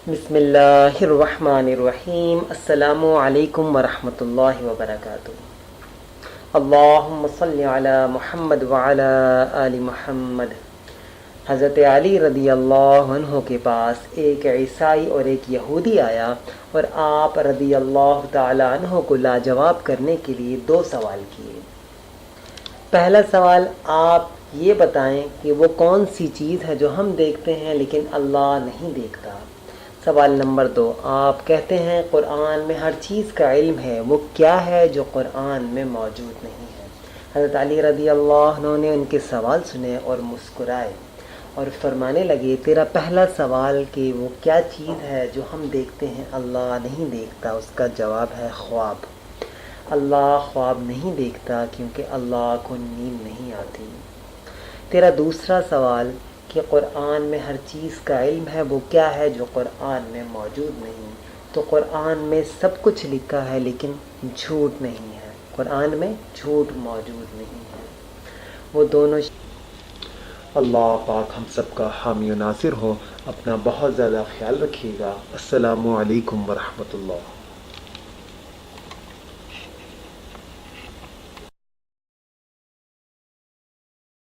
بسم اللہ الرحمن الرحیم۔ السلام علیکم ورحمۃ اللہ وبرکاتہ۔ اللہم صلی علی محمد وعلی آل محمد۔ حضرت علی رضی اللہ عنہ کے پاس ایک عیسائی اور ایک یہودی آیا اور آپ رضی اللہ تعالی عنہ کو لاجواب کرنے کے لیے 2 سوال کیے۔ پہلا سوال، آپ یہ بتائیں کہ وہ کون سی چیز ہے جو ہم دیکھتے ہیں لیکن اللہ نہیں دیکھتا۔ سوال نمبر 2، آپ کہتے ہیں قرآن میں ہر چیز کا علم ہے، وہ کیا ہے جو قرآن میں موجود نہیں ہے؟ حضرت علی رضی اللہ عنہ نے ان کے سوال سنے اور مسکرائے اور فرمانے لگے، تیرا پہلا سوال کہ وہ کیا چیز ہے جو ہم دیکھتے ہیں اللہ نہیں دیکھتا، اس کا جواب ہے خواب۔ اللہ خواب نہیں دیکھتا کیونکہ اللہ کو نیند نہیں آتی۔ تیرا دوسرا سوال کہ قرآن میں ہر چیز کا علم ہے، وہ کیا ہے جو قرآن میں موجود نہیں؟ تو قرآن میں سب کچھ لکھا ہے لیکن جھوٹ نہیں ہے، قرآن میں جھوٹ موجود نہیں ہے۔ وہ دونوں اللہ پاک ہم سب کا حامی و ناصر ہو۔ اپنا بہت زیادہ خیال رکھیے گا۔ السلام علیکم ورحمۃ اللہ۔